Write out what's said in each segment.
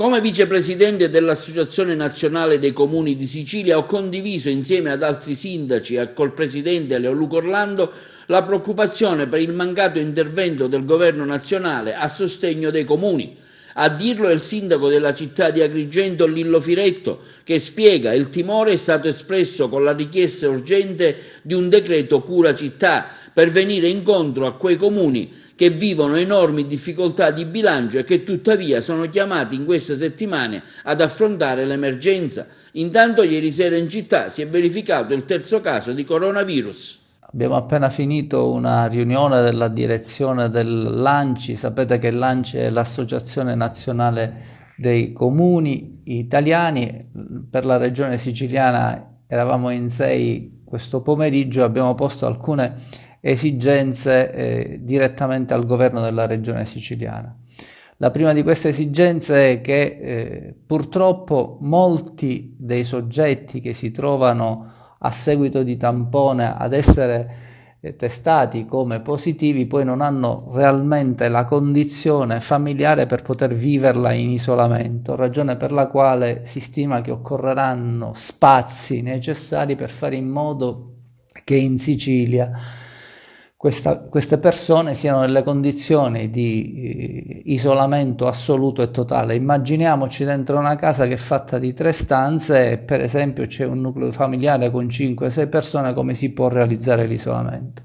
Come vicepresidente dell'Associazione Nazionale dei Comuni di Sicilia ho condiviso insieme ad altri sindaci e col presidente Leoluco Orlando la preoccupazione per il mancato intervento del governo nazionale a sostegno dei comuni. A dirlo è il sindaco della città di Agrigento Lillo Firetto, che spiega: il timore è stato espresso con la richiesta urgente di un decreto cura città per venire incontro a quei comuni che vivono enormi difficoltà di bilancio e che tuttavia sono chiamati in queste settimane ad affrontare l'emergenza. Intanto ieri sera in città si è verificato il terzo caso di coronavirus. Abbiamo appena finito una riunione della direzione dell'ANCI. Sapete che l'ANCI è l'Associazione Nazionale dei Comuni Italiani. Per la regione siciliana eravamo in 6 questo pomeriggio e abbiamo posto alcune esigenze direttamente al governo della regione siciliana. La prima di queste esigenze è che purtroppo molti dei soggetti che si trovano a seguito di tampone ad essere testati come positivi poi non hanno realmente la condizione familiare per poter viverla in isolamento, ragione per la quale si stima che occorreranno spazi necessari per fare in modo che in Sicilia queste persone siano nelle condizioni di isolamento assoluto e totale. Immaginiamoci dentro una casa che è fatta di 3 stanze e per esempio c'è un nucleo familiare con 5-6 persone, come si può realizzare l'isolamento?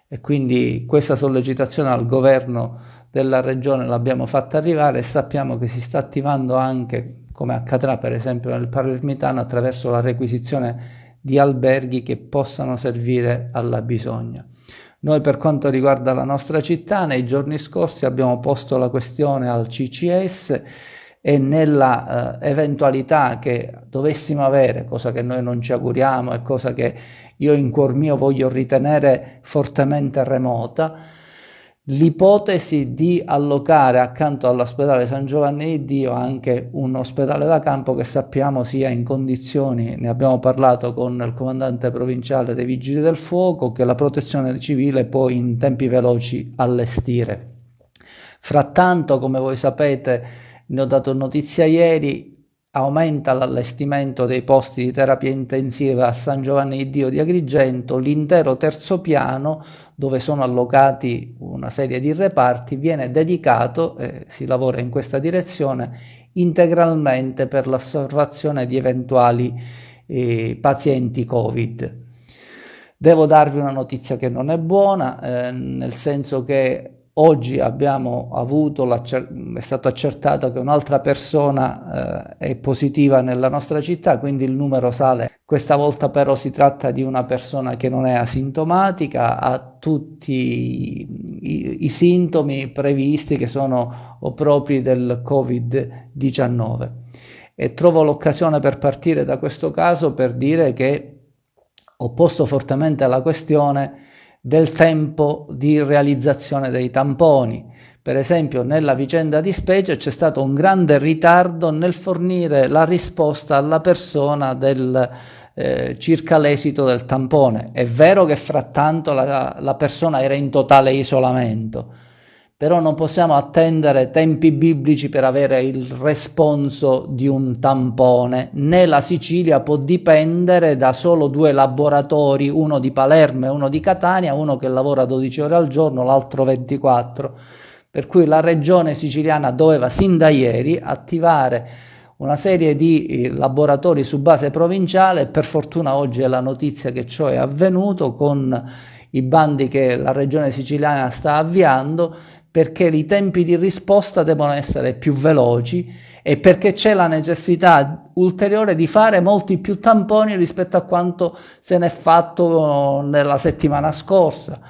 E quindi questa sollecitazione al governo della regione l'abbiamo fatta arrivare e sappiamo che si sta attivando anche, come accadrà per esempio nel Palermitano, attraverso la requisizione di alberghi che possano servire alla bisogna. Noi, per quanto riguarda la nostra città, nei giorni scorsi abbiamo posto la questione al CCS e nella eventualità che dovessimo avere, cosa che noi non ci auguriamo e cosa che io in cuor mio voglio ritenere fortemente remota, l'ipotesi di allocare accanto all'ospedale San Giovanni di Dio anche un ospedale da campo che sappiamo sia in condizioni, ne abbiamo parlato con il comandante provinciale dei Vigili del Fuoco, che la protezione civile può in tempi veloci allestire. Frattanto, come voi sapete, ne ho dato notizia ieri, aumenta l'allestimento dei posti di terapia intensiva a San Giovanni di Dio di Agrigento. L'intero terzo piano, dove sono allocati una serie di reparti, viene dedicato, si lavora in questa direzione, integralmente per l'osservazione di eventuali pazienti Covid. Devo darvi una notizia che non è buona, nel senso che oggi abbiamo avuto, è stato accertato che un'altra persona è positiva nella nostra città, quindi il numero sale. Questa volta però si tratta di una persona che non è asintomatica, ha tutti i sintomi previsti che sono propri del Covid-19. E trovo l'occasione per partire da questo caso per dire che ho posto fortemente la questione del tempo di realizzazione dei tamponi. Per esempio, nella vicenda di specie c'è stato un grande ritardo nel fornire la risposta alla persona circa l'esito del tampone. È vero che frattanto la persona era in totale isolamento, però non possiamo attendere tempi biblici per avere il responso di un tampone. Né la Sicilia può dipendere da solo 2 laboratori, uno di Palermo e uno di Catania, uno che lavora 12 ore al giorno, l'altro 24, per cui la regione siciliana doveva sin da ieri attivare una serie di laboratori su base provinciale e per fortuna oggi è la notizia che ciò è avvenuto con i bandi che la regione siciliana sta avviando, perché i tempi di risposta devono essere più veloci e perché c'è la necessità ulteriore di fare molti più tamponi rispetto a quanto se n'è fatto nella settimana scorsa.